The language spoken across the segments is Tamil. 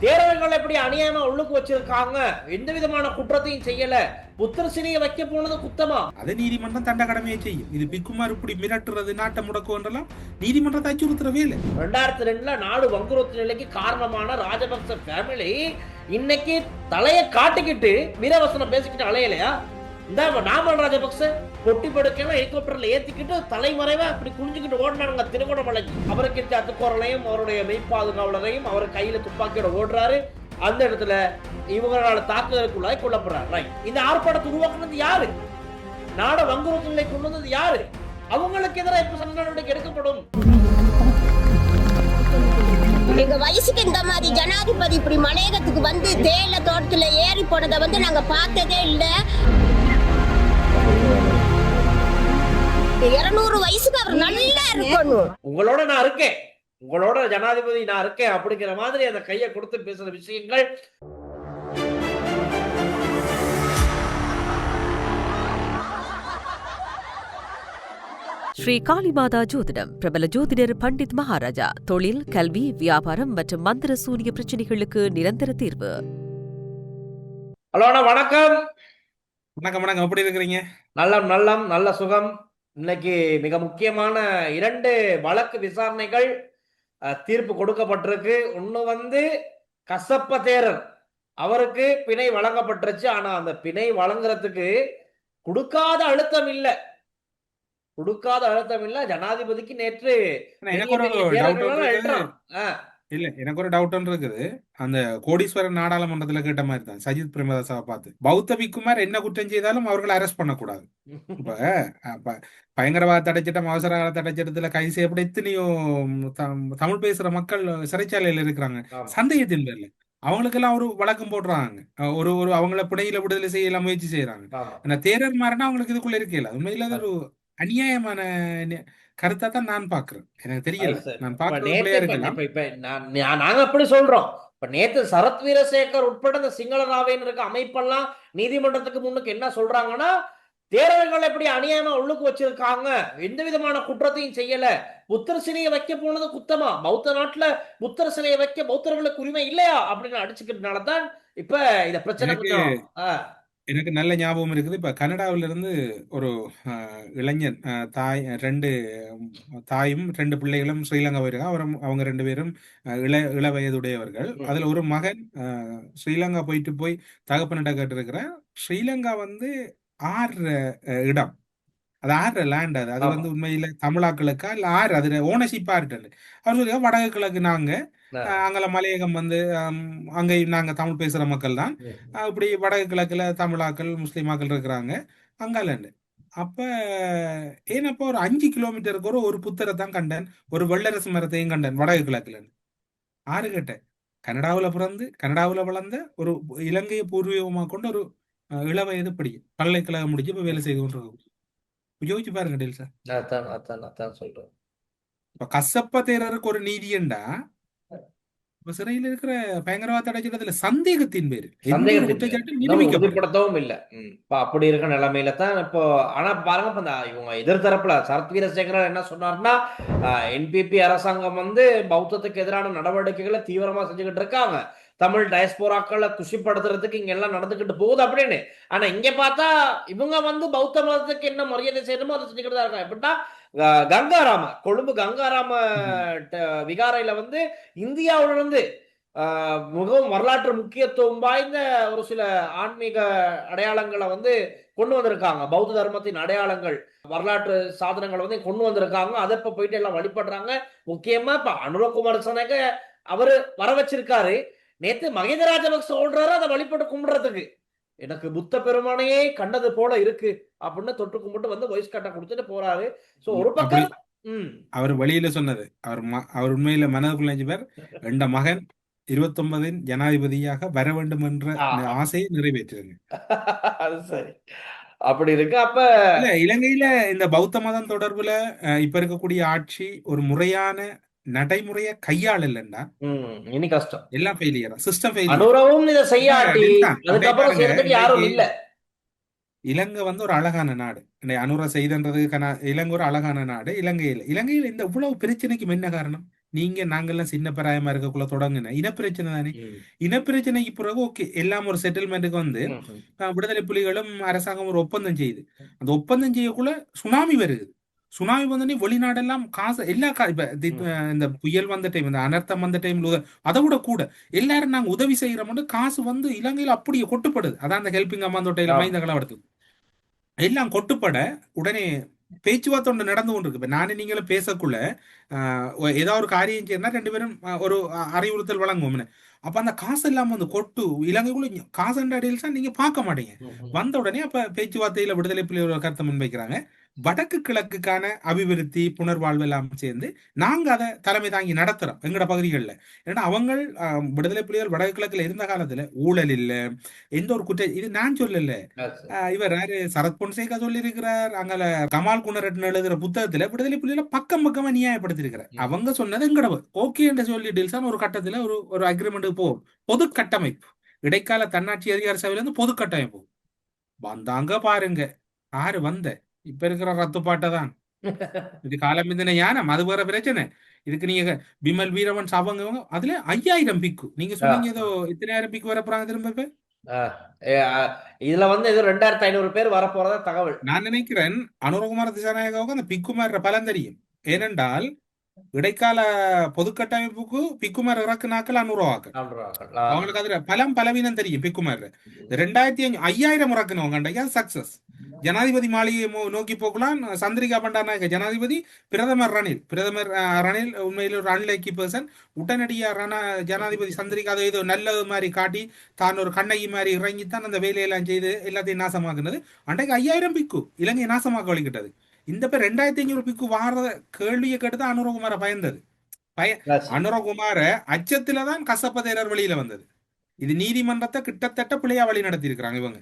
தேரர்கள் எப்படி அநியாயமா உள்ளுக்கு வச்சிருக்காங்க, எந்த விதமான குற்றத்தையும் செய்யல, புத்தர் சிலையை வைக்க போனது குத்தமா? அதை நீதிமன்றம் தண்ட கடமையை செய்யும். இது பிக்குமார் இப்படி மிரட்டுறது, நாட்டை முடக்குவதெல்லாம் நீதிமன்றத்தை அச்சுறுத்துறவே இல்லை. 2002 நாடு வங்குரோத்து நிலைக்கு காரணமான ராஜபக்ச ஃபேமிலி இன்னைக்கு தலையை காட்டிக்கிட்டு வீரவசனம் பேசிக்கிட்டு அலையலையா? இந்த நாமல் ராஜபக்ச பொட்டி படுக்கையெல்லாம் ஹெலிகாப்டர்ல ஏத்திக்கிட்டு தலைமறைவா அப்படி குனிஞ்சுக்கிட்டு ஓடினாங்க திருகோணமலைக்கு. அவருக்கு அத்துக்கோரலையும் அவருடைய மெய்ப்பாதுகாவலரையும் அவர் கையில துப்பாக்கியோட ஓடுறாரு. அந்த இடத்துல இவங்களால தாக்குதலுக்குள்ளாய் கொல்லப்படுறாரு. ரைட். இந்த ஆர்ப்பாட்டத்தை உருவாக்குனது யாரு? நாட வங்குரோத்து நிலை கொண்டு வந்தது யாரு? அவங்களுக்கு எதிராக இப்ப சட்ட நடவடிக்கை எடுக்கப்படும். எங்க வயசுக்கு இந்த மாதிரி ஜனாதிபதி இப்படி மலையகத்துக்கு வந்து தேயிலை தோட்டத்துல ஏறி போனதை வந்து நாங்க பார்த்ததே இல்ல. 200 வயசுக்கு அவர் நல்லா இருக்கணும். உங்களோட நான் இருக்கேன், உங்களோட ஜனாதிபதி நான் இருக்கேன் அப்படிங்கிற மாதிரி அந்த கையை கொடுத்து பேசுற விஷயங்கள். ஸ்ரீ காளிமாதா ஜோதிடம் பிரபல ஜோதிடர் பண்டித் மகாராஜா. தொழில், கல்வி, வியாபாரம் மற்றும் மந்திர சூனிய பிரச்சனைகளுக்கு நிரந்தர தீர்வு. ஹலோ அண்ணா, வணக்கம். வணக்கம் வணக்கம், எப்படி இருக்கிறீங்க? நல்ல சுகம். இன்னைக்கு மிக முக்கியமான 2 வழக்கு விசாரணைகள் தீர்ப்பு கொடுக்கப்பட்டிருக்கு. ஒண்ணு கசப்ப தேரர் அவருக்கு பிணை வழங்கப்பட்டுருச்சு. ஆனா அந்த பிணை வழங்குறதுக்கு கொடுக்காத அழுத்தம் இல்ல. ஜனாதிபதிக்கு நேற்று எனக்கு ஒரு டவுட் இருக்குது. அந்த கோடீஸ்வரன் நாடாளுமன்றத்துல கேட்ட மாதிரி தான் சஜித் பிரேமதாசாவை பார்த்து பௌத்த பிக்குமார் என்ன குற்றம் செய்தாலும் அவர்களை அரெஸ்ட் பண்ணக்கூடாது. இப்ப பயங்கரவாத தடைச்சட்டம், அவசர கால தடைச்சட்டத்துல கைது செய்யப்பட எத்தனையோ தமிழ் பேசுற மக்கள் சிறைச்சாலையில இருக்கிறாங்க சந்தேகத்தின் பேர்ல. அவங்களுக்கெல்லாம் ஒரு வழக்கம் போடுறாங்க, ஒரு அவங்கள பிணையில விடுதலை செய்யலாம் முயற்சி செய்யறாங்க. தேரர் மாறினா அவங்களுக்கு இதுக்குள்ள இருக்கல. உண்மையில அது ஒரு அநியாயமான கருத்தா தான் நான் பாக்குறேன். எனக்கு தெரியல, நான் நாங்க அப்படி சொல்றோம். இப்ப நேத்து சரத் வீரசேகர் உட்பட இந்த சிங்கள ராவேன் இருக்க அமைப்பெல்லாம் நீதிமன்றத்துக்கு முன்னுக்கு என்ன சொல்றாங்கன்னா, தேரர்கள் எப்படி அநியாயமா உள்ளுக்கு வச்சிருக்காங்க, எந்த விதமான குற்றத்தையும் செய்யல, புத்தர் சிலையை வைக்க போனது குத்தமா, பௌத்த நாட்டுல புத்தர் சிலையை வைக்க பௌத்தர்களுக்கு உரிமை இல்லையா அப்படின்னு அடிச்சுக்கிட்டனாலதான் இப்ப இத பிரச்சனை. எனக்கு நல்ல ஞாபகம் இருக்குது. இப்ப கனடாவில இருந்து ஒரு இளைஞன் தாயும் 2 பிள்ளைகளும் ஸ்ரீலங்கா போயிருக்காங்க. அவங்க 2 பேரும் இள வயதுடையவர்கள். அதுல ஒரு மகன் ஸ்ரீலங்கா போய் தகப்பனிட்ட கேட்டிருக்கிற. ஸ்ரீலங்கா 6 இடம், அது 6 லேண்ட், அது உண்மையில தமிழாக்களுக்கா இல்ல 6 அது ஓனர்ஷிப்பா இருக்கு. அவர் சொல்லி வடக்கு கிழக்கு நாங்க அங்கல மலையகம் அங்க நாங்க தமிழ் பேசுற மக்கள் தான். இப்படி வடக்கு கிழக்குல தமிழாக்கள் முஸ்லிமாக்கள் இருக்கிறாங்க அங்கால. அப்ப ஏன்னப்ப ஒரு 5 கிலோமீட்டருக்கு ஒரு புத்தரை தான் கண்டேன், ஒரு வெள்ளரசு மரத்தையும் கண்டேன் வடக்கு கிழக்குல. 6 கேட்டேன். கனடாவுல பிறந்து கனடாவுல வளர்ந்த ஒரு இலங்கையை பூர்வீகமா கொண்ட ஒரு இளவயது படி பல்கலைக்கழகம் முடிச்சு இப்ப வேலை செய்து கொண்டிருக்கோம். யோசிச்சு பாருங்க டெல் சார். சொல்றேன். இப்ப கசப்ப தேரருக்கு ஒரு நீதியண்டா சிறையில் இருக்கிற பயங்கரவாத தடைச்சட்டத்துல சந்தேகத்தின் பேரு உறுதிப்படுத்தவும் இல்ல. அப்படி இருக்க நிலைமையில தான் இப்போ. ஆனா பாருங்க, இவங்க எதிர்த்தரப்புல சரத் வீரசேகரன் என்ன சொன்னார்னா, என்பிபி அரசாங்கம் பௌத்தத்துக்கு எதிரான நடவடிக்கைகளை தீவிரமா செஞ்சுக்கிட்டு இருக்காங்க, தமிழ் டயஸ்போராக்களை குஷிப்படுத்துறதுக்கு இங்க எல்லாம் நடந்துகிட்டு போகுது அப்படின்னு. ஆனா இங்க பார்த்தா இவங்க பௌத்த மதத்துக்கு என்ன மரியாதை செய்யணுமோ அதை செஞ்சுக்கிட்டு தான் இருக்காங்க. எப்படின்னா கங்காராம கொழும்பு கங்காராம விகாரையில இந்தியாவில இருந்து மிகவும் வரலாற்று முக்கியத்துவம் வாய்ந்த ஒரு சில ஆன்மீக அடையாளங்களை கொண்டு வந்திருக்காங்க. பௌத்த தர்மத்தின் அடையாளங்கள், வரலாற்று சாதனங்களை கொண்டு வந்திருக்காங்க. அதை இப்ப போயிட்டு எல்லாம் வழிபடுறாங்க. முக்கியமா இப்ப அனுரகுமார் சனக அவரு வர வச்சிருக்காரு. நேத்து மகிந்த ராஜபக்ச சொல்றாரு அதை வழிபட்டு கும்பிடுறதுக்கு, எனக்கு புத்த பெருமானையே கண்டது போல இருக்கு அப்படின்னு தொட்டு கும்பிட்டு வாய்ஸ் கட்ட கொடுத்துட்டு போறாரு. சோ ஒரு பக்கம் அவர் வெளியில சொன்னது, அவர் உண்மையில மனதுக்குள்ள பேர் 2 மகன் 29 ஜனாதிபதியாக வர வேண்டும் என்ற ஆசையை நிறைவேற்றுங்க. அது சரி, அப்படி இருக்கு. அப்ப இலங்கையில இந்த பௌத்த மதம் தொடர்புல இப்ப இருக்கக்கூடிய ஆட்சி ஒரு முறையான நடைமுறைய கையாள் இல்லைன்னா இனி கஷ்டம், எல்லாம் ஃபெயிலியர், சிஸ்டம் ஃபெயிலியர். அனுரவும் இத செய்யாட்டி அதுக்கப்புறம் செய்யறதுக்கு யாரும் இல்ல. இலங்கை ஒரு அழகான நாடு. அனுர செய்தன்றதுக்கு இலங்கை ஒரு அழகான நாடு. இலங்கையில இந்த இவ்வளவு பிரச்சனைக்கு என்ன காரணம்? நீங்க நாங்கெல்லாம் சின்ன பிராயமா இருக்கக்குள்ள தொடங்குன இனப்பிரச்சனை தானே. இனப்பிரச்சனைக்கு பிறகு ஓகே எல்லாம் ஒரு செட்டில்மெண்ட்டுக்கு வந்து விடுதலை புலிகளும் அரசாங்கம் ஒரு ஒப்பந்தம் செய்யுது. அந்த ஒப்பந்தம் செய்யக்குள்ள சுனாமி வருது. சுனாமி வந்தோடனே வெளிநாடெல்லாம் காசு எல்லா இப்ப இந்த புயல் வந்த டைம், இந்த அனர்த்தம் வந்த டைம்ல அதை விட கூட எல்லாரும் நாங்க உதவி செய்யறோம்னு காசு வந்து இலங்கையில அப்படியே கொட்டுப்படுது. அதான் அந்த ஹெல்பிங் அம்மாந்தோட்டையில மைந்த கலவரத்துக்கு எல்லாம் கொட்டுப்பட உடனே பேச்சுவார்த்தை ஒன்று நடந்து கொண்டு இருக்கு. இப்ப நானே நீங்களும் பேசக்குள்ள ஏதாவது ஒரு காரியம் செய்யணும்னா 2 பேரும் ஒரு அறிவுறுத்தல் வழங்குவோம்னு. அப்ப அந்த காசு இல்லாம வந்து கொட்டு இலங்கைக்குள்ள காசு அடியில் தான் நீங்க பார்க்க மாட்டீங்க. வந்த உடனே அப்ப பேச்சுவார்த்தையில விடுதலை புலிகள் கருத்தை முன்வைக்கிறாங்க. வடக்கு கிழக்குக்கான அபிவிருத்தி புனர்வாழ்வு எல்லாம் சேர்ந்து நாங்க அதை தலைமை தாங்கி நடத்துறோம் எங்கட பகுதிகளில். ஏன்னா அவங்க விடுதலை புலிகள் வடக்கு கிழக்குல இருந்த காலத்துல ஊழல் இல்ல, எந்த ஒரு இது நான் சொல்லல, இவர் யாரு சரத் பொன்சேகா சொல்லி இருக்கிறார். அங்க கமால் குணரட்ன எழுதுற புத்தகத்துல விடுதலை புலிகளை பக்கம் பக்கமா நியாயப்படுத்திருக்கிறார். அவங்க சொன்னது எங்கடவு ஓகே என்று சொல்லி டில்சான் ஒரு கட்டத்துல ஒரு அக்ரிமெண்ட் போகும். பொது கட்டமைப்பு இடைக்கால தன்னாட்சி அதிகார சபையில இருந்து பொது கட்டமைப்பு வந்தாங்க பாருங்க. யாரு வந்த இப்ப இருக்கிற ரத்துப்பாட்டை தான் இது காலம் இந்த ஞானம் அது வேற பிரச்சனை. இதுக்கு நீங்க பிமல் வீரவன் அவங்க அதுல 5000 பிக்கு நீங்க சொன்னீங்க ஏதோ எத்தனாயிரம் பிக்கு வர போறாங்க திரும்ப. இதுல வந்து ஏதோ 2500 பேர் வர போறதா தகவல். நான் நினைக்கிறேன் அனுரகுமார திசாநாயகாவுக்கு அந்த பிக்குமார் பலன் தெரியும். ஏனென்றால் இடைக்கால பொதுக்கட்டமைப்புக்கு பிக்குமார் இறக்குனாக்கள் 500 ஆக்கள் அவங்களுக்கு அதுல பலவீனம் தெரியும். பிக்குமார் 2500 இறக்குனவங்க சக்சஸ். ஜனாதிபதி மாளிகையை நோக்கி போகலாம். சந்திரிகா பண்டாரநாயக்க ஜனாதிபதி, பிரதமர் ரணில் உண்மையில் ஒரு அன்லைக்கி பர்சன். உடனடியாக ஜனாதிபதி சந்திரிகா அதை ஏதோ நல்லது மாதிரி காட்டி தான் ஒரு கண்ணகி மாதிரி இறங்கித்தான் அந்த வேலையெல்லாம் செய்து எல்லாத்தையும் நாசமாக்குனது. அன்றைக்கு 5000 பிக்கு இலங்கை நாசமாக்க வழிகிட்டது. இந்த பேர் 2500 பிக்கு வார கேள்வியை கேட்டுதான் அனுரகுமார பயந்தது. அனுரகுமார அச்சத்துலதான் கசப்ப தேரர் வெளியில வந்தது. இது நீதிமன்றத்தை கிட்டத்தட்ட பிள்ளையா வழி நடத்தி இருக்கிறாங்க இவங்க.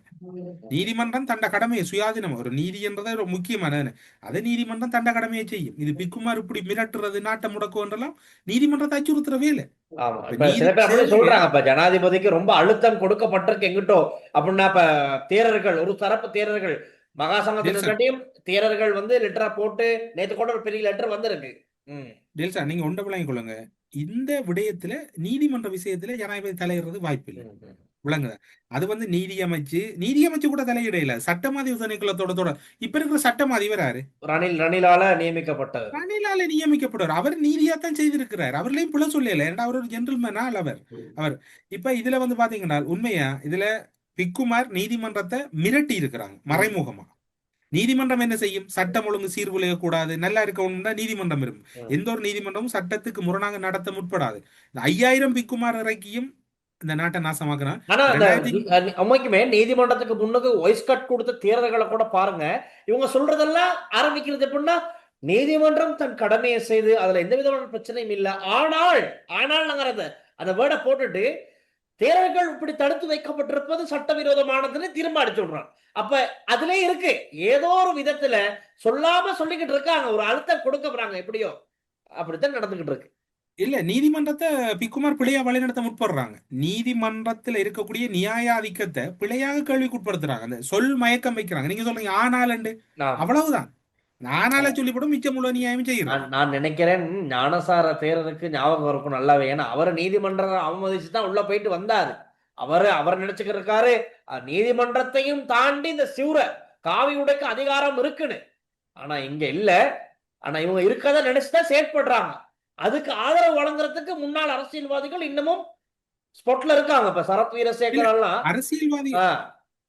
நீதிமன்றம் தண்ட கடமையை சுயாதீனம் ஒரு நீதி என்றதை ஒரு முக்கியமானது. அதை நீதிமன்றம் தண்ட கடமையை செய்யும். இது பிக்குமார் இப்படி மிரட்டுறது நாட்டை முடக்குன்றலாம் நீதிமன்றத்தை அச்சுறுத்துறவே இல்லை. சொல்றாங்க ஜனாதிபதிக்கு ரொம்ப அழுத்தம் கொடுக்கப்பட்டிருக்கு எங்கிட்டோ அப்படின்னா இப்ப தேரர்கள் ஒரு தரப்பு தேரர்கள் மகாசங்கத்தின் தேரர்கள் வந்து லெட்டரா போட்டு நேத்து கூட ஒரு பெரிய லெட்டர் வந்திருக்கு. டெல்சா நீங்க ஒன்றை விளங்கிக் கொள்ளுங்க. இந்த விடயத்துல நீதிமன்ற விஷயத்துல ஜனாதிபதி தலையிடுறது வாய்ப்பு இல்லை. விளங்குதா? அது வந்து நீதியமைச்சு கூட தலையிட இல்ல. சட்டமாதி உதவிக்குள்ளத்தோட இப்ப இருக்கிற சட்டமாதிபர் யாரு? ரணிலால நியமிக்கப்பட்டவர். ரணிலால நியமிக்கப்படுவார். அவர் நீதியாத்தான் செய்திருக்கிறார். அவர்களையும் பிள்ளை சொல்லல. ஏன்னா அவர் ஒரு ஜென்டில்மேனா அவர் இப்ப இதுல வந்து பாத்தீங்கன்னா உண்மையா இதுல பிக்குமார் நீதிமன்றத்தை மிரட்டி இருக்கிறாங்க மறைமுகமா. நீதிமன்றம் என்ன செய்யும்? சட்டம் ஒழுங்கு சீர்குலைய கூடாது, நல்லா இருக்கணும்னா நீதிமன்றம் இருக்கும். எந்த ஒரு நீதிமன்றமும் சட்டத்துக்கு முரணாக நடத்த முற்படாது. இந்த 5000 பிக்குமார் இறக்கியும் இந்த நாட்டை நாசமாக்குறான். உண்மைக்குமே நீதிமன்றத்துக்கு முன்னுக்கு வாய்ஸ் கட் கொடுத்த தேர்தல்களை கூட பாருங்க. இவங்க சொல்றதெல்லாம் ஆரம்பிக்கிறது எப்படின்னா நீதிமன்றம் தன் கடமையை செய்து அதுல எந்த விதமான பிரச்சனையும் இல்லை. ஆனால் அந்த வேர்டை போட்டுட்டு தேர்தல்கள் இப்படி தடுத்து வைக்கப்பட்டிருப்பது சட்டவிரோதமானதுன்னு தீர்மானிச்சு சொல்றான். அப்ப அதுல இருக்கு ஏதோ ஒரு விதத்துல சொல்லாம சொல்லிக்கிட்டு இருக்காங்க. ஒரு அழுத்தம் கொடுக்க போறாங்க. எப்படியோ அப்படித்தான் நடந்துகிட்டு இருக்கு. இல்ல நீதிமன்றத்தை பிக்குமார் பிழையா வழிநடத்த முற்படுறாங்க. நீதிமன்றத்துல இருக்கக்கூடிய நியாயாதிக்கத்தை பிழையாக கேள்விக்குட்படுத்துறாங்க. அந்த சொல் மயக்கம் வைக்கிறாங்க. நீங்க சொல்றீங்க ஆனால் அவ்வளவுதான். நானால சொல்லிவிடும் மிச்சம் முழு நியாயம் செய்யணும். நான் நினைக்கிறேன் ஞானசார தேரருக்கு ஞாபகம் இருக்கும் நல்லாவே. ஏன்னா அவர் நீதிமன்றம் அவமதிச்சுதான் உள்ள போயிட்டு வந்தாரு. அவர் நினைச்சுக்கிட்டு இருக்காரு நீதிமன்றத்தையும் தாண்டி இந்த சிவர காவி உடைக்க அதிகாரம் இருக்குன்னு. ஆனா இங்க இல்ல. ஆனா இவங்க இருக்கதான் நினைச்சுதான் செயற்படுறாங்க. அதுக்கு ஆதரவு வழங்குறதுக்கு முன்னாள் அரசியல்வாதிகள் இன்னமும் ஸ்பாட்ல இருக்காங்க. இப்ப சரத் வீரசேகர் எல்லாம்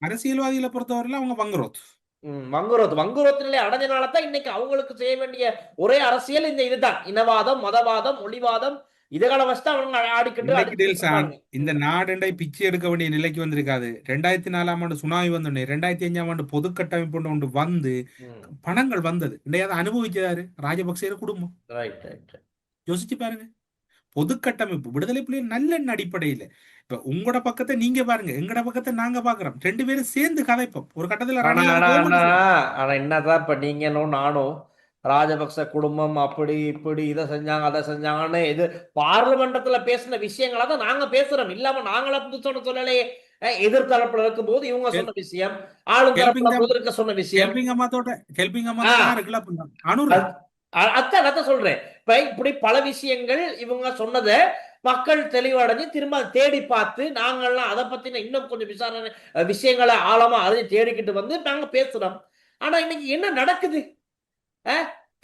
அரசியல்வாதிகளை பொறுத்தவரையில அவங்க வங்குரோத் நிலை அடைஞ்சனாலதான் இன்னைக்கு அவங்களுக்கு செய்ய வேண்டிய ஒரே அரசியல் இந்த இதுதான். இனவாதம், மதவாதம், மொழிவாதம் இதுகளை வச்சுதான் அவங்க ஆடிக்கிட்டு இந்த நாடு பிச்சை எடுக்க வேண்டிய நிலைக்கு வந்திருக்காது. 2004 ஆண்டு சுனாமி வந்தோடனே 2005 ஆண்டு பொது கட்டமைப்பு ஒன்று வந்து பணங்கள் வந்தது. இன்றையாவது அனுபவிச்சாரு ராஜபக்சேர குடும்பம். யோசிச்சு பாருங்க. பொது கட்டமைப்பு விடுதலை புலிகள் நல்ல அடிப்படையில் இப்ப உங்களோட பக்கத்தை நீங்க பாருங்க, எங்கட பக்கத்தை நாங்க பாக்குறோம். 2 பேரும் சேர்ந்து கதைப்போம் ஒரு கட்டத்துல. ஆனா என்னதான் இப்ப நீங்களும் நானும் ராஜபக்ச குடும்பம் அப்படி இப்படி இதை செஞ்சாங்க அதை செஞ்சாங்கன்னு இது பார்லிமெண்டத்துல பேசின விஷயங்களா தான் நாங்க பேசுறோம். இல்லாம நாங்களா புதுசோன்னு சொல்லலையே. எதிர்த்தரப்புல இருக்கும் போது இவங்க சொன்ன விஷயம், ஆளுங்க சொன்ன விஷயம் அதான் சொல்றேன். இப்ப இப்படி பல விஷயங்கள் இவங்க சொன்னதை மக்கள் தெளிவடைஞ்சு திரும்ப அதை தேடி பார்த்து நாங்கள்லாம் அதை பத்தின இன்னும் கொஞ்சம் விசாரணை விஷயங்களை ஆழமா அதை தேடிக்கிட்டு வந்து நாங்க பேசுறோம். ஆனா இன்னைக்கு என்ன நடக்குது?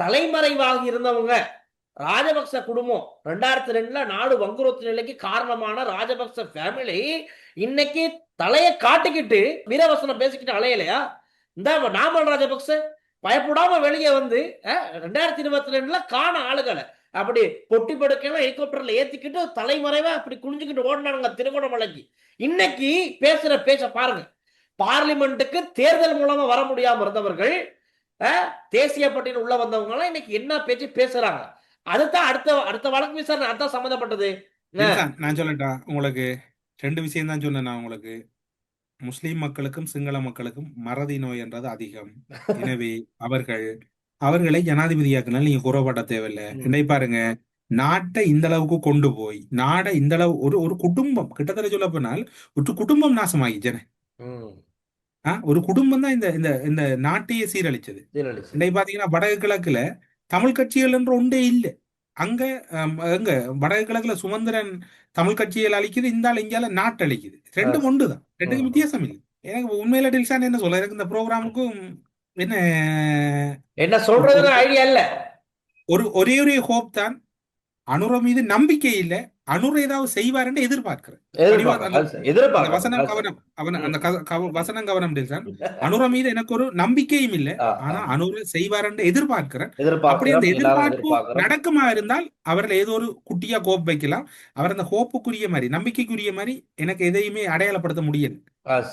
தலைமறைவாகி இருந்தவங்க ராஜபக்ச குடும்பம் 2002 நாடு வங்குரோத்து நிலைக்கு காரணமான ராஜபக்ச ஃபேமிலி இன்னைக்கு தலையை காட்டிக்கிட்டு வீரவசனம் பேசிக்கிட்டு அலையலையா? இந்த நாமல் ராஜபக்ச பயப்படாம வெளியே வந்து 2022 காண ஆளுகளை அப்படி பொட்டி படுக்கலாம் ஹெலிகாப்டர்ல ஏத்திக்கிட்டு தலைமறைவா அப்படி குனிஞ்சுக்கிட்டு ஓடினாங்க திருகோணமலைக்கு. இன்னைக்கு பேசுற பேச்ச பாருங்க. பார்லிமெண்ட்டுக்கு தேர்தல் மூலமா வர முடியாம இருந்தவர்கள் தேசிய பட்டியல் உள்ள வந்தவங்க எல்லாம் இன்னைக்கு என்ன பேச்சு பேசுறாங்க? அதுதான் அடுத்த வழக்கு விசாரணை அதான் சம்பந்தப்பட்டது. நான் சொல்லட்டா உங்களுக்கு 2 விஷயம் தான் சொன்னேன். நான் உங்களுக்கு முஸ்லிம் மக்களுக்கும் சிங்கள மக்களுக்கும் மறதி நோய் என்றது அதிகம். எனவே அவர்களை ஜனாதிபதியாக்குனால நீங்க குறைபாட்ட தேவையில்லை. என்னை பாருங்க, நாட்டை இந்த அளவுக்கு கொண்டு போய் நாடை இந்த அளவு ஒரு குடும்பம் கிட்டத்தட்ட சொல்ல போனால் ஒரு குடும்பம் நாசமாகிச்சன. ஒரு குடும்பம் தான் இந்த இந்த இந்த நாட்டையே சீரழிச்சது. இன்னைக்கு பாத்தீங்கன்னா வடக்கு கிழக்குல தமிழ் கட்சிகள் என்ற ஒன்றே இல்லை. அங்க எங்க வடக்கு கிழக்குல சுமந்திரன் தமிழ் கட்சிகள் அழிக்குது, இந்த ஆள் இங்கால நாட்டு அழிக்குது. ரெண்டும் ஒன்றுதான், ரெண்டுக்கும் வித்தியாசம் இல்லை. எனக்கு உண்மையில டில்சான் என்ன சொல்ல, எனக்கு இந்த ப்ரோக்ராமுக்கும் என்ன சொல்றது ஐடியா இல்ல. ஒரே ஹோப் தான், அனுர மீது நம்பிக்கை இல்ல, அனுர ஏதாவது செய்வாருன்னு எதிர்பார்க்கிறேன். வசனம் கவனம் அனுர மீது எனக்கு ஒரு நம்பிக்கையும் இல்ல, ஆனா அனுர செய்வாருன்னு எதிர்பார்க்கிறேன். அப்படி அந்த எதிர்பார்ப்பு நடக்குமா இருந்தால் அவர்கள் ஏதோ ஒரு குட்டியா கோப் வைக்கலாம். அவர் அந்த ஹோப்புக்குரிய மாதிரி நம்பிக்கைக்குரிய மாதிரி எனக்கு எதையுமே அடையாளப்படுத்த முடியல.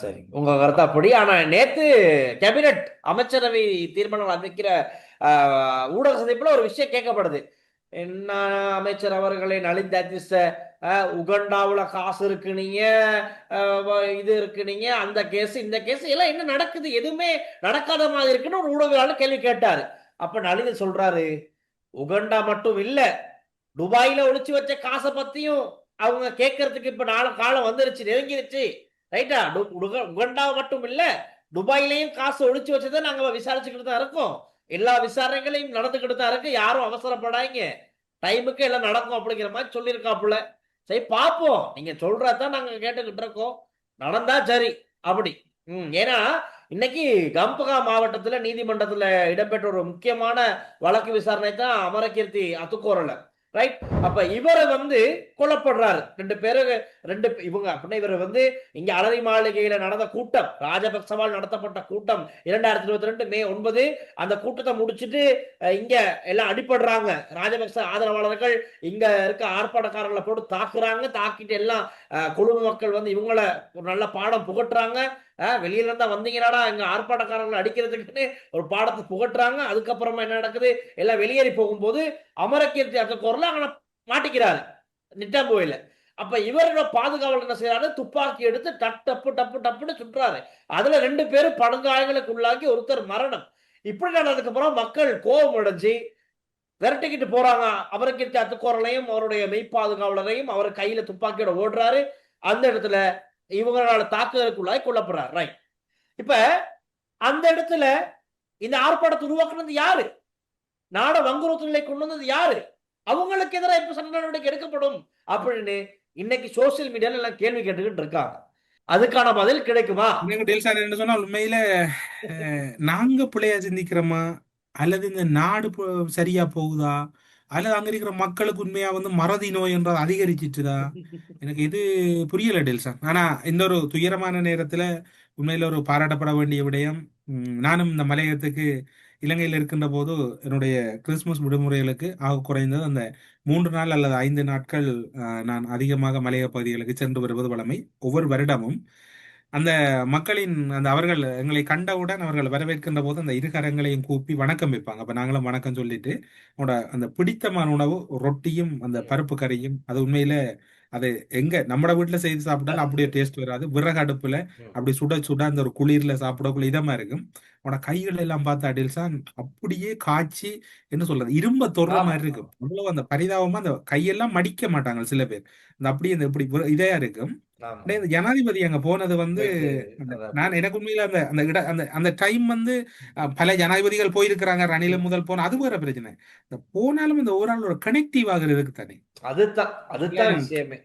சரி, உங்க கருத்து அப்படி. ஆனா நேத்து கேபினட் அமைச்சரவை தீர்மானம் அறிவிக்கிற ஊடக சந்திப்புல ஒரு விஷயம் கேட்கப்படுது. என்ன அமைச்சர் அவர்களை நலிந்தாதிச உகண்டாவுல காசு இருக்குனீங்க, இது இருக்குனீங்க, அந்த கேஸ் இந்த கேஸ் எல்லாம் என்ன நடக்குது, எதுவுமே நடக்காத மாதிரி இருக்குன்னு ஒரு ஊடகவாளர் கேள்வி கேட்டாரு. அப்ப நலிந்து சொல்றாரு, உகண்டா மட்டும் இல்ல, துபாயில ஒளிச்சு வச்ச காசை பத்தியும் அவங்க கேட்கறதுக்கு இப்ப காலம் வந்துருச்சு, நெருங்கிருச்சு. ரைட்டா? உகண்டா மட்டும் இல்ல, துபாயிலையும் காசு ஒளிச்சு வச்சதை நாங்க விசாரிச்சுக்கிட்டு தான் இருக்கோம். எல்லா விசாரணைகளையும் நடந்துகிட்டு தான் இருக்கு. யாரும் அவசரப்படாங்க, டைமுக்கு எல்லாம் நடக்கும் அப்படிங்கிற மாதிரி சொல்லியிருக்காப்புல. சரி பாப்போம், நீங்க சொல்றதான் நாங்க கேட்டுக்கிட்டு இருக்கோம். நடந்தா சரி அப்படி. ஏன்னா இன்னைக்கு கம்பகா மாவட்டத்துல நீதிமன்றத்துல இடம்பெற்ற ஒரு முக்கியமான வழக்கு விசாரணை தான் அமரகீர்த்தி அத்துக்கோரல. ரைட்? அப்ப இவரை கொல்லப்படுறாரு. இவங்க அப்படின்னா இவர் இங்க அலரி மாளிகையில நடந்த கூட்டம், ராஜபக்சவால் நடத்தப்பட்ட கூட்டம் 2022 மே 9. அந்த கூட்டத்தை முடிச்சுட்டு இங்க எல்லாம் அடிபடுறாங்க. ராஜபக்ச ஆதரவாளர்கள் இங்க இருக்க ஆர்ப்பாட்டக்காரர்களை போட்டு தாக்குறாங்க. தாக்கிட்டு எல்லாம் குழும மக்கள் இவங்களை ஒரு நல்ல பாடம் புகட்டுறாங்க. வெளியில இருந்தா வந்தீங்கன்னாடா இங்க ஆர்ப்பாட்டக்காரர்கள் அடிக்கிறதுக்குன்னு ஒரு பாடத்தை புகட்டுறாங்க. அதுக்கப்புறமா என்ன நடக்குது, எல்லாம் வெளியேறி போகும்போது அமரகீர்த்தி அக்கோர்ல அங்க மாட்டிக்கிறாரு நிட்டாம்போயில. அப்ப இவரோட பாதுகாவலர் என்ன செய்யறாரு, துப்பாக்கி எடுத்து டப்பு டப்பு டப்புன்னு சுட்டுறாரு. அதுல 2 பேரும் படுகாயங்களுக்கு உள்ளாக்கி ஒருத்தர் மரணம். இப்படி நடந்ததுக்கு அப்புறம் மக்கள் கோபம் அடைஞ்சு விரட்டிக்கிட்டு போறாங்க. அமரகீர்த்தி அத்துக்கோரலையும் அவருடைய மெய்ப்பாதுகாவலரையும். அவர் கையில துப்பாக்கியோட ஓடுறாரு. அந்த இடத்துல இவங்களால தாக்குதலுக்குள்ளாய் கொல்லப்படுறார். ரைட்? இப்ப அந்த இடத்துல இந்த ஆர்ப்பாட்டத்தை உருவாக்குனது யாரு, நாட வங்குரோத்து நிலை கொண்டு வந்தது யாரு, அவங்களுக்கு எதிராக இப்ப சட்ட நடவடிக்கை எடுக்கப்படும் அப்படின்னு இன்னைக்கு சோசியல் மீடியால எல்லாம் கேள்வி கேட்டுக்கிட்டு இருக்காங்க. அதுக்கான பதில் கிடைக்குமா? என்ன சொன்னா, உண்மையில நாங்க பிள்ளையா சிந்திக்கிறோமா, அல்லது இந்த நாடு சரியா போகுதா, அல்லது அங்க இருக்கிற மக்களுக்கு உண்மையா மறதி நோய் என்றது அதிகரிச்சிட்டுதா, எனக்கு இது புரியல டெல்சான். ஆனா இந்த ஒரு துயரமான நேரத்துல உண்மையில ஒரு பாராட்டப்பட வேண்டிய விடயம், நானும் இந்த மலையகத்துக்கு இலங்கையில் இருக்கின்ற போது என்னுடைய கிறிஸ்துமஸ் விடுமுறைகளுக்கு ஆக குறைந்தது அந்த 3 நாள் அல்லது 5 நாட்கள் நான் அதிகமாக மலையக பகுதிகளுக்கு சென்று வருவது வழமை. ஒவ்வொரு வருடமும் அந்த மக்களின் அவர்கள் எங்களை கண்டவுடன் அவர்கள் வரவேற்கின்ற போது அந்த இரு கரங்களையும் கூப்பி வணக்கம் வைப்பாங்க. அப்ப நாங்களும் வணக்கம் சொல்லிட்டு அவனோட அந்த பிடித்தமான உணவு ரொட்டியும் அந்த பருப்பு கறியும், அது உண்மையில அது எங்க நம்ம வீட்டுல செய்து சாப்பிட்டாலும் அப்படியே டேஸ்ட் வராது. விறகு அடுப்புல அப்படி சுட சுட அந்த ஒரு குளிர்ல சாப்பிடக்குள்ள இதமா இருக்கும். உன கைகள் எல்லாம் பார்த்து அடில்சான் அப்படியே காய்ச்சி என்ன சொல்றது, இரும்ப தொடுற மாதிரி இருக்கும். அவ்வளவு அந்த பரிதாபமா அந்த கையெல்லாம் மடிக்க மாட்டாங்க சில பேர், அந்த அப்படியே இந்த இப்படி இதையா இருக்கும். ஆமா. இந்த ஜனாதிபதி அங்க போனது வந்து போயிட்டு நான் எனக்கு உண்மையில அந்த அந்த இட அந்த அந்த டைம் வந்து பல ஜனாதிபதிகள் போயிருக்கிறாங்க, ரணில முதல் போன அது வேற பிரச்சனை. இந்த போனாலும் இந்த ஓவரால் ஒரு கனெக்டிவ் ஆகுறதுக்கு தானே. அதுதான் விஷயமே.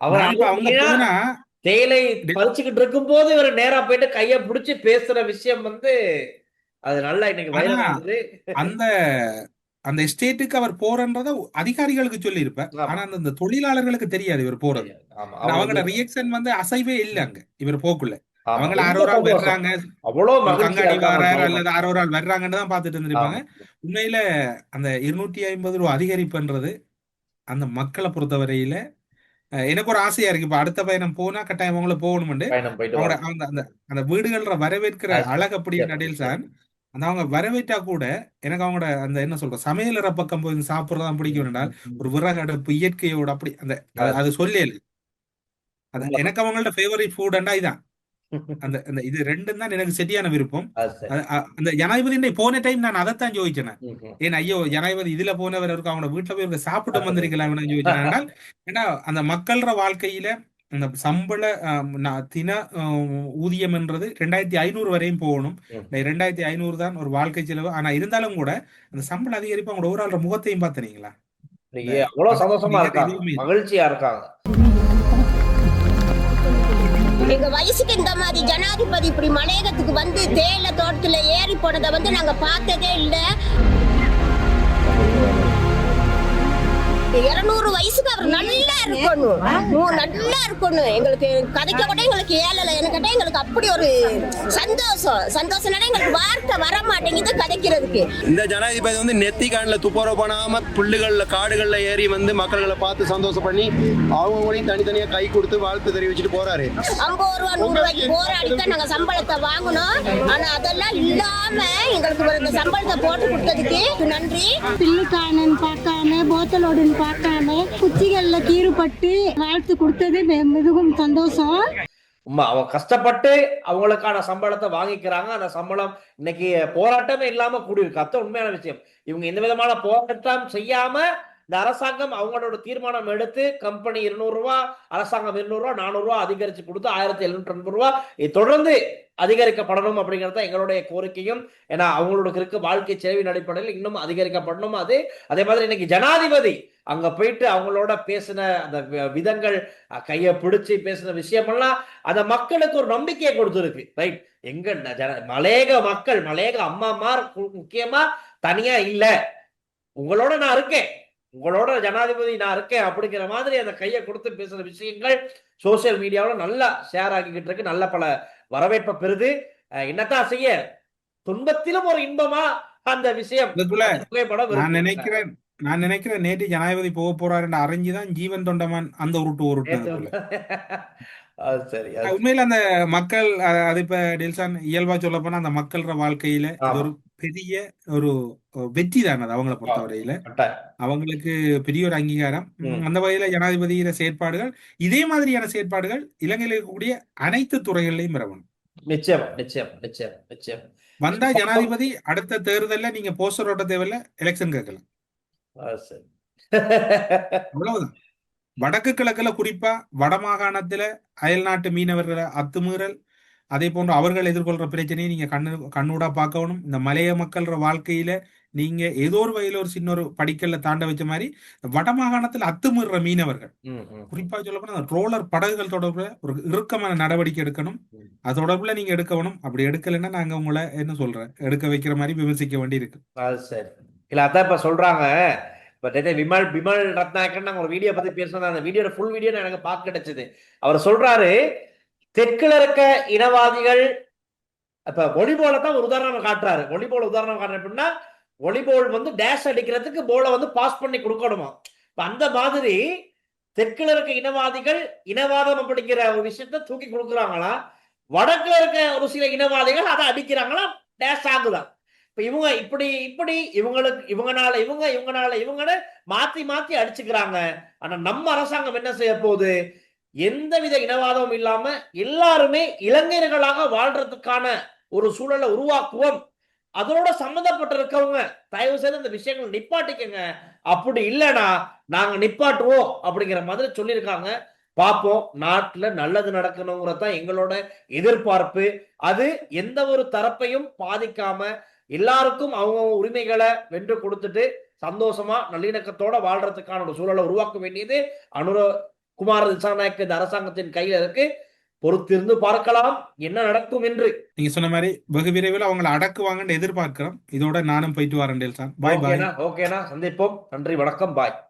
அவர் நான் இப்ப அவங்க அழுமையா போனா தேயிலை பறிச்சுக்கிட்டு இருக்கும் போது இவர் நேரா போயிட்டு கைய பிடிச்சு பேசுற விஷயம் வந்து அது நல்லா இன்னைக்கு ஆனா வைரல் ஆகுது. அந்த அந்த எஸ்டேட்டுக்கு அவர் போறன்றத அதிகாரிகளுக்கு சொல்லி இருப்பார். ஆமா. ஆனா அந்த தொழிலாளர்களுக்கு தெரியாது இவர் போறது. ஆமா. அவங்களோட ரியாக்ஷன் வந்து அசைவே இல்ல அங்க இவர் போக்குள்ள. ஆமா. அவங்கள ரொம்ப ஆரோரால் சந்தோஷம். வர்றாங்க, அவ்வளவு ஒரு மகிழ்ச்சியா கங்காணி இருக்காங்க வாரார் பாவம். அல்லது ஆரோரால் வர்றாங்கன்னு தான் பார்த்துட்டு இருந்திருப்பாங்க. ஆமா. உண்மையில அந்த 250 ரூபா அதிகரிப்புன்றது அந்த மக்களை பொறுத்தவரையில எனக்கு ஒரு ஆசையா இருக்கு. இப்ப அடுத்த பயணம் போனா கட்டாயம் அவங்கள போகணும்னு. பயணம் போயிட்டு அவங்களோட வாங்க. அந்த அந்த அந்த வீடுகள வரவேற்கிற அழகு அப்படியே நிச்சயமா, நடில் சார். நிச்சயமா. அந்த அவங்க வரவேற்றா கூட எனக்கு அவங்களோட அந்த என்ன சொல்ற சமையலற பக்கம் போய் சாப்பிடுறதான் பிடிக்கும் என்றால் ஒரு விறகு அடுப்பு இயற்கையோட அப்படி அந்த அது சொல்லல. அது எனக்கு அவங்களோட ஃபேவரட் ஃபுட்ண்டா இதான். அந்த அந்த இது ரெண்டும் தான் எனக்கு சரியான விருப்பம். அது சரி. அந்த ஜனாதிபதி போன டைம் நான் அதைத்தான் யோசிச்சேன். ம்ஹும். ஏன் ஐயோ ஜனாதிபதி இதுல போனவர் இருக்கு, அவங்க வீட்டுல போய் இவங்க சாப்பிட்டு வந்திருக்கலாம் யோசிச்சேன். என்றால் ஏன்னா அந்த மக்களோட வாழ்க்கையில அந்த சம்பள தின ஊதியம் என்றது 2500 வரையும் போகணும். 2500 தான் ஒரு வாழ்க்கை செலவு. ஆனா இருந்தாலும் கூட அந்த சம்பள அதிகரிப்பு அவங்களோட ஓவரால் முகத்தையும் பார்த்தீங்களா? அவ்வளவு சந்தோஷமா நிகர் இருக்காங்க, எதுவுமே இல்லை. மகிழ்ச்சியா இருக்காங்க. எங்க வயசுக்கு இந்த மாதிரி ஜனாதிபதி இப்படி மலையகத்துக்கு வந்து தேயிலை தோட்டத்துல ஏறி போனதை வந்து நாங்க பார்த்ததே இல்ல. 200 வயசுக்கு அவர் நல்லா இருக்கணும், நல்லா இருக்கணும். எங்களுக்கு கதைக்க கூட எங்களுக்கு ஏழல எனக்கிட்ட எங்களுக்கு அப்படி ஒரு சந்தோஷம்னா எங்களுக்கு வார்த்தை வர மாட்டேங்குது கதைக்கிறதுக்கு. இந்த ஜனாதிபதி வந்து நெத்திக்கான்ல துப்புரவு பண்ணாம புல்லுகள்ல காடுகள்ல ஏறி வந்து மக்களை பார்த்து சந்தோஷம் பண்ணி அவங்களையும் தனித்தனியா கை கொடுத்து வாழ்த்து தெரிவிச்சுட்டு போறாரு. 50 ரூபா 100 ரூபாய்க்கு போராடித்தான் நாங்க சம்பளத்தை வாங்கணும். ஆனா அதெல்லாம் இல்லாம எங்களுக்கு இந்த சம்பளத்தை போட்டு கொடுத்ததுக்கு நன்றி. பில்லுக்கானன் பார்க்காம போத்தலோடுன்னு பார்க்காம குச்சிகள்ல கீறுபட்டு வாழ்த்து கொடுத்தது மிகவும் சந்தோஷம். அவங்க கஷ்டப்பட்டு அவங்களுக்கான சம்பளத்தை வாங்கிக்கிறாங்க. அந்த சம்பளம் இன்னைக்கு போராட்டமே இல்லாம கூடியிருக்கு. அதான் உண்மையான விஷயம். இவங்க எந்த விதமான போராட்டம் செய்யாம இந்த அரசாங்கம் அவங்களோட தீர்மானம் எடுத்து கம்பெனி 200 ரூபா, அரசாங்கம் 200 ரூபா, 400 ரூபா அதிகரிச்சு கொடுத்து 1780 ரூபா தொடர்ந்து அதிகரிக்கப்படணும் அப்படிங்கிறது எங்களுடைய கோரிக்கையும். ஏன்னா அவங்களோட இருக்க வாழ்க்கை செலவின் அடிப்படையில் இன்னும் அதிகரிக்கப்படணும். அதே மாதிரி இன்னைக்கு ஜனாதிபதி அங்க போயிட்டு அவங்களோட பேசின அந்த விதங்கள், கையை பிடிச்சு பேசின விஷயமெல்லாம் அந்த மக்களுக்கு ஒரு நம்பிக்கையை கொடுத்துருக்கு. ரைட், எங்க மலையக மக்கள், மலையக அம்மாமார் முக்கியமா தனியா இல்ல, உங்களோட நான் இருக்கேன், உங்களோட ஜனாதிபதி நான் இருக்கேன் அப்படிங்கிற மாதிரி அந்த கையை கொடுத்து பேசுற விஷயங்கள் சோசியல் மீடியாவில் நல்லா ஷேர் ஆகிக்கிட்டு இருக்கு. நல்ல பல வரவேற்பை பெறுது. என்னத்தான் செய்ய, துன்பத்திலும் ஒரு இன்பமா அந்த விஷயம் புகைப்படம். நான் நினைக்கிறேன் நேற்று ஜனாதிபதி போக போறாருன்னு அறிஞ்சுதான் ஜீவன் தொண்டமான் அந்த உருட்டு சரி. உண்மையில அந்த மக்கள் அது இப்ப டில்சான் இயல்பா சொல்ல போனா அந்த மக்களோட வாழ்க்கையில ஒரு பெரிய ஒரு வெற்றி தானே அது அவங்களை பொறுத்தவரையில. அவங்களுக்கு பெரிய ஒரு அங்கீகாரம். அந்த வகையில ஜனாதிபதியில செயற்பாடுகள், இதே மாதிரியான செயற்பாடுகள் இலங்கையில் இருக்கக்கூடிய அனைத்து துறைகளிலையும் வரணும். நிச்சயம் நிச்சயம் நிச்சயம் நிச்சயம். வந்தா ஜனாதிபதி அடுத்த தேர்தல்ல நீங்க போஸ்டர் ஓட்ட தேவையில்ல, எலெக்ஷன் கேட்கலாம். அவ்வளவுதான். வடக்கு கிழக்குல குறிப்பா வடமாகாணத்துல அயல்நாட்டு மீனவர்களை அத்துமீறல், அதே போன்று அவர்கள் எதிர்கொள்ற பிரச்சனையை நீங்க கண்ணூடா பார்க்கணும். இந்த மலைய மக்களோட வாழ்க்கையில நீங்க ஏதோ ஒரு வகையில ஒரு சின்ன ஒரு படிக்கல்ல தாண்ட வச்ச மாதிரி வடமாகாணத்துல அத்துமீற மீனவர்கள், குறிப்பா சொல்ல போனா அந்த ட்ரோலர் படகுகள் தொடர்புல ஒரு இறுக்கமான நடவடிக்கை எடுக்கணும். அது தொடர்புல நீங்க எடுக்கணும். அப்படி எடுக்கலைன்னா நாங்க உங்களை என்ன சொல்றேன், எடுக்க வைக்கிற மாதிரி விமர்சிக்க வேண்டி இருக்கு. அது சரி. இல்ல அதான் இப்ப சொல்றாங்க. விமல் ரத்நாயக்கன் நாங்க ஒரு வீடியோ பத்தி பேசுறோம். அந்த வீடியோட ஃபுல் வீடியோ எனக்கு பார்க்க கிடைச்சது. அவர் சொல்றாரு, தெற்குல இருக்க இனவாதிகள் இப்ப ஒலிபோல தான் ஒரு உதாரணம் காட்டுறாரு. ஒலிபோல் உதாரணம் காட்டுற அப்படின்னா, ஒலிபோல் வந்து டேஷ் அடிக்கிறதுக்கு போல வந்து பாஸ் பண்ணி கொடுக்கணுமா. அந்த மாதிரி தெற்குல இருக்க இனவாதிகள் இனவாதம் அப்படிங்கிற ஒரு விஷயத்த தூக்கி கொடுக்குறாங்களா, வடக்குல இருக்க ஒரு சில இனவாதிகள் அதை அடிக்கிறாங்களா, டேஷ் ஆகுதான். இப்ப இவங்க இப்படி இவங்களுக்கு இவங்கன்னு மாத்தி மாத்தி அடிச்சுக்கிறாங்க. ஆனா நம்ம அரசாங்கம் என்ன செய்ய போகுது, எந்தவித இனவாதமும் இல்லாம எல்லாருமே இளைஞர்களாக வாழ்றதுக்கான ஒரு சூழலை உருவாக்குவோம். அதோட சம்பந்தப்பட்டு இருக்கவங்க தயவு செய்து இந்த விஷயங்கள் நிப்பாட்டிக்கங்க, அப்படி இல்லைன்னா நாங்க நிப்பாட்டுவோம் அப்படிங்கிற மாதிரி சொல்லியிருக்காங்க. பார்ப்போம். நாட்டுல நல்லது நடக்கணுங்கிறதான் எங்களோட எதிர்பார்ப்பு. அது எந்த ஒரு தரப்பையும் பாதிக்காம எல்லாருக்கும் அவங்க உரிமைகளை வென்று கொடுத்துட்டு சந்தோஷமா நல்லிணக்கத்தோட வாழ்றதுக்கான ஒரு சூழலை உருவாக்க வேண்டியது குமார திசாநாயக்க இந்த அரசாங்கத்தின் கையில இருக்கு. பொறுத்திருந்து பார்க்கலாம் என்ன நடக்கும் என்று. நீங்க சொன்ன மாதிரி வெகு விரைவில் அவங்களை அடக்குவாங்கன்னு எதிர்பார்க்கிறோம். இதோட நானும் போயிட்டு வரேன் டேல்சான். பாய் பாய். ஓகேனா, சந்திப்போம். நன்றி, வணக்கம், பாய்.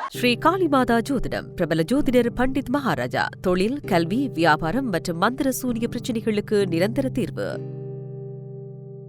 ஸ்ரீ காளிமாதா ஜோதிடம் பிரபல ஜோதிடர் பண்டித் மகாராஜா. தொழில், கல்வி, வியாபாரம் மற்றும் மந்திர சூனிய பிரச்சினைகளுக்கு நிரந்தர தீர்வு.